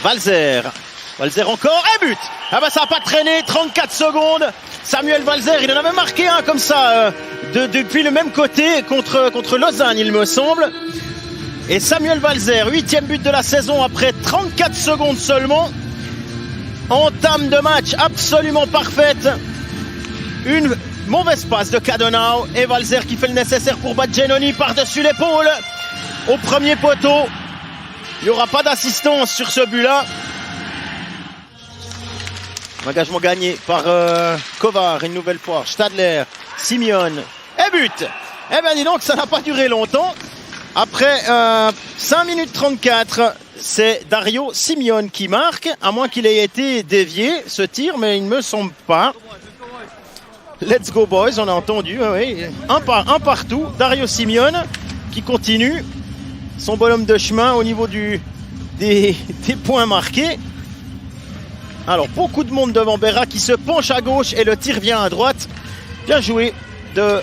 Walser. Walser encore, et but. Ah bah ça n'a pas traîné, 34 secondes. Samuel Walser, il en avait marqué un comme ça, depuis le même côté contre Lausanne, il me semble. Et Samuel Walser, 8e but de la saison après 34 secondes seulement. Entame de match absolument parfaite. Une mauvaise passe de Cadonau et Walser qui fait le nécessaire pour battre Giannoni par-dessus l'épaule au premier poteau. Il n'y aura pas d'assistance sur ce but-là. Engagement gagné par Kovar une nouvelle fois. Stadler, Simeon et but. Eh bien dis donc, ça n'a pas duré longtemps. Après 5 minutes 34, c'est Dario Simeon qui marque, à moins qu'il ait été dévié ce tir, mais il ne me semble pas. Let's go boys, on a entendu, oui. Un partout. Dario Simeon qui continue son bonhomme de chemin au niveau des points marqués. Alors beaucoup de monde devant Berra qui se penche à gauche et le tir vient à droite. Bien joué de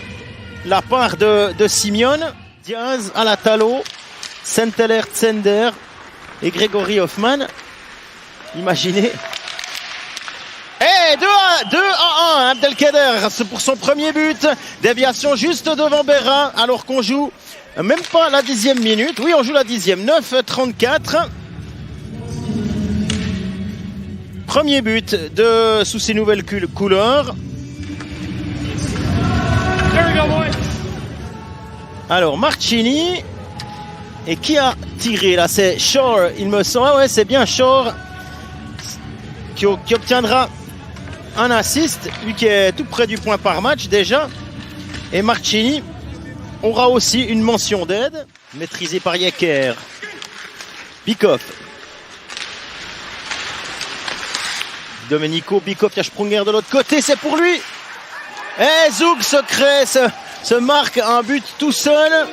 la part de Simeon. Diaz, Alatalo, Senteler, Tsender et Grégory Hoffman. Imaginez. Et 2 à 1, Abdelkader, c'est pour son premier but. Déviation juste devant Berra, alors qu'on joue même pas la 10e minute. Oui, on joue la 10e, 9-34. Premier but sous ces nouvelles couleurs. Alors, Marchini. Et qui a tiré là? C'est Shore, il me semble. Ah ouais, c'est bien Shore qui obtiendra un assist, lui qui est tout près du point par match déjà. Et Marchini aura aussi une mention d'aide, maîtrisée par Yecker. Bikoff. Domenico Bikoff, il y a Sprunger de l'autre côté, c'est pour lui. Et Zug se marque un but tout seul.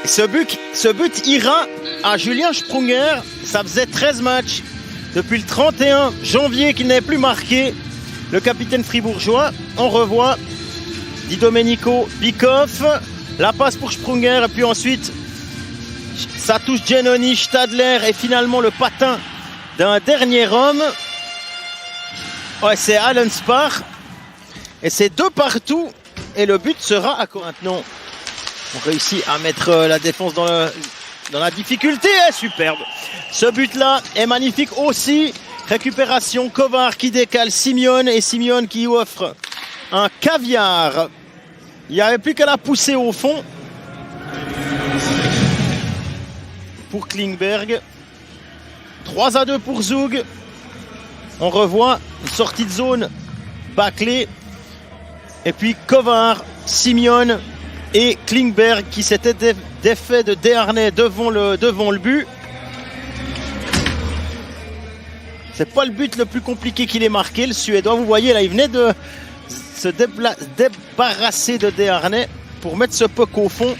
Ce but ira à Julien Sprunger. Ça faisait 13 matchs depuis le 31 janvier qu'il n'avait plus marqué. Le capitaine fribourgeois. On revoit Di Domenico Bikoff. La passe pour Sprunger. Et puis ensuite, ça touche Giannoni, Stadler et finalement le patin d'un dernier homme. Ouais, c'est Allen Spar. Et c'est 2 partout. Et le but sera à maintenant. On réussit à mettre la défense dans la difficulté. Superbe. Ce but-là est magnifique aussi. Récupération, Kovar qui décale Simeon et Simeon qui offre un caviar. Il n'y avait plus qu'à la pousser au fond. Pour Klingberg. 3-2 pour Zug. On revoit une sortie de zone bâclée. Et puis Kovar, Simeon et Klingberg qui s'était défait de Desharnais devant le but. C'est pas le but le plus compliqué qu'il ait marqué, le Suédois. Vous voyez là, il venait de se débarrasser de Desharnais pour mettre ce puck au fond.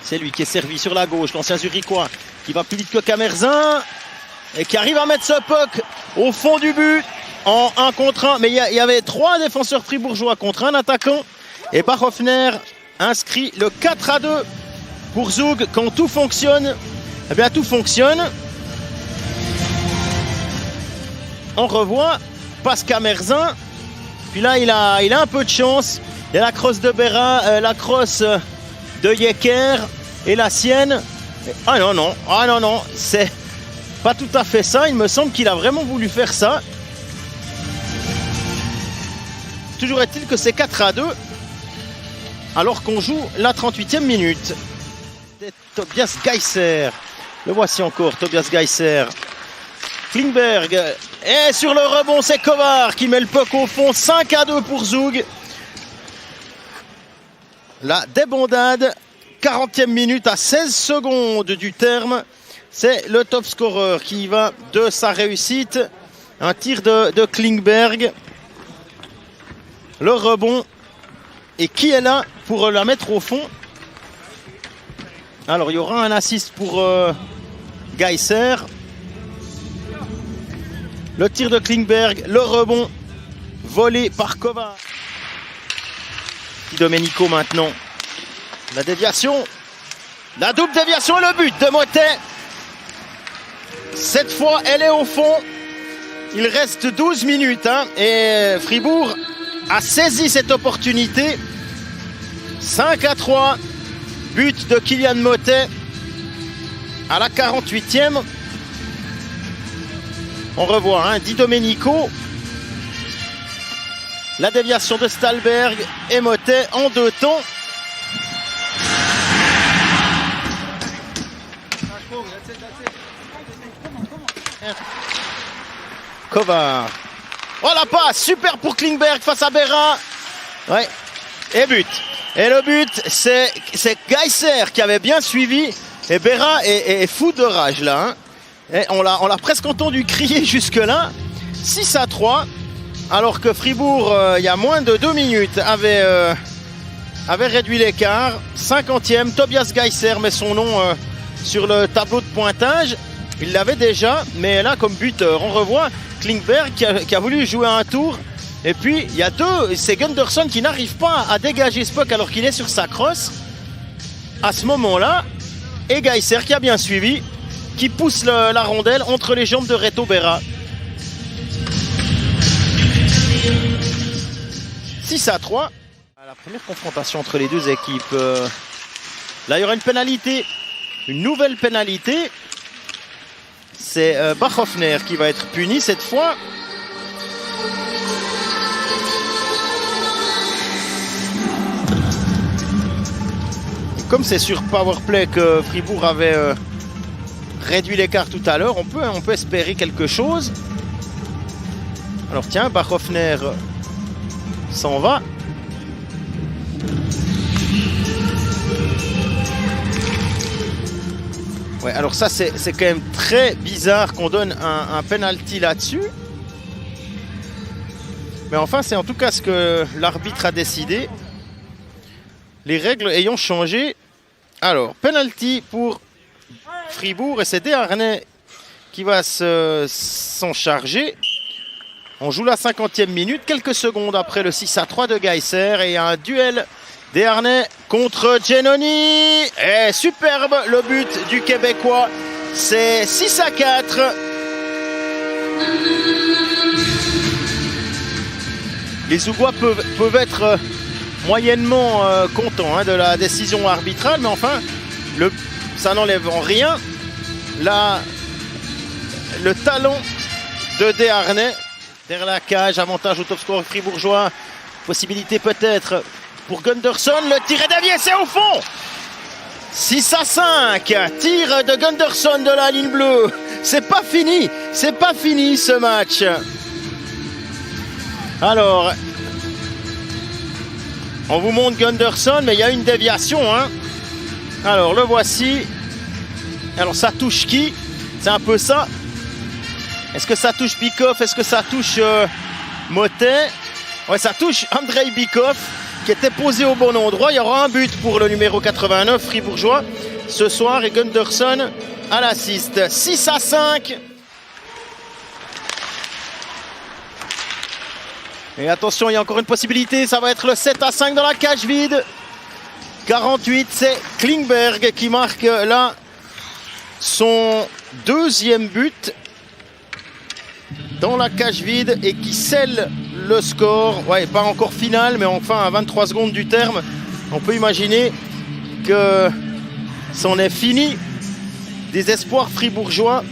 C'est lui qui est servi sur la gauche, l'ancien Zurichois, qui va plus vite que Camerzin et qui arrive à mettre ce puck au fond du but. En 1 contre 1, mais il y avait 3 défenseurs fribourgeois contre un attaquant. Et Bachhoffner inscrit le 4-2 pour Zug. Quand tout fonctionne, eh bien tout fonctionne. On revoit, passe Camerzin. Puis là, il a un peu de chance. Il y a la crosse de Berra, la crosse de Yecker et la sienne. Ah non, c'est pas tout à fait ça. Il me semble qu'il a vraiment voulu faire ça. Toujours est-il que c'est 4-2 alors qu'on joue la 38e minute. Tobias Geiser. Le voici encore, Tobias Geiser. Klingberg. Et sur le rebond, c'est Kovar qui met le puck au fond. 5-2 pour Zug. La débandade. 40e minute à 16 secondes du terme. C'est le top scorer qui va de sa réussite. Un tir de Klingberg. Le rebond. Et qui est là pour la mettre au fond? Alors il y aura un assist pour Geiser. Le tir de Klingberg. Le rebond volé par Kovar. Domenico maintenant. La déviation. La double déviation et le but de Motet. Cette fois, elle est au fond. Il reste 12 minutes hein, et Fribourg a saisi cette opportunité. 5-3, but de Kylian Motet à la 48e. On revoit hein, Di Domenico. La déviation de Stalberg et Motet en deux temps. Kovar. Oh la passe, super pour Klingberg face à Berra. Ouais. Et but. Et le but, c'est Geiser qui avait bien suivi. Et Berra est fou de rage là. Hein. Et on l'a presque entendu crier jusque-là. 6-3. Alors que Fribourg, il y a moins de 2 minutes, avait réduit l'écart. 50e, Tobias Geiser met son nom sur le tableau de pointage. Il l'avait déjà, mais là comme buteur, on revoit Klingberg qui a voulu jouer un tour. Et puis il y a c'est Gunderson qui n'arrive pas à dégager ce puck alors qu'il est sur sa crosse. À ce moment-là, et Geiser qui a bien suivi, qui pousse la rondelle entre les jambes de Reto Berra. 6-3. La première confrontation entre les deux équipes. Là, il y aura une pénalité. Une nouvelle pénalité. C'est Bachhoffner qui va être puni cette fois. Et comme c'est sur Powerplay que Fribourg avait réduit l'écart tout à l'heure, on peut espérer quelque chose. Alors tiens, Bachhoffner s'en va. Ouais, alors ça c'est quand même très bizarre qu'on donne un penalty là-dessus. Mais enfin c'est en tout cas ce que l'arbitre a décidé. Les règles ayant changé. Alors, penalty pour Fribourg et c'est Desharnais qui va s'en charger. On joue la 50e minute, quelques secondes après le 6-3 de Geiser et un duel Desharnais contre Giannoni. Et superbe le but du Québécois. C'est 6-4. Les Zougois peuvent être moyennement contents hein, de la décision arbitrale, mais enfin, ça n'enlève en rien le talent de Desharnais. Derrière la cage, avantage au top score fribourgeois. Possibilité peut-être pour Gunderson. Le tir est dévié, c'est au fond. 6-5. Tir de Gunderson de la ligne bleue. C'est pas fini ce match. Alors, on vous montre Gunderson, mais il y a une déviation. Hein. Alors, le voici. Alors, ça touche qui? C'est un peu ça. Est-ce que ça touche Bikov? Est-ce que ça touche Motet? Ouais, ça touche Andrei Bikov qui était posé au bon endroit. Il y aura un but pour le numéro 89 fribourgeois ce soir et Gunderson à l'assist. 6-5. Et attention, il y a encore une possibilité. Ça va être le 7-5 dans la cage vide. 48, c'est Klingberg qui marque là son deuxième but dans la cage vide et qui scelle le score. Ouais, pas encore final, mais enfin à 23 secondes du terme, on peut imaginer que c'en est fini des espoirs fribourgeois.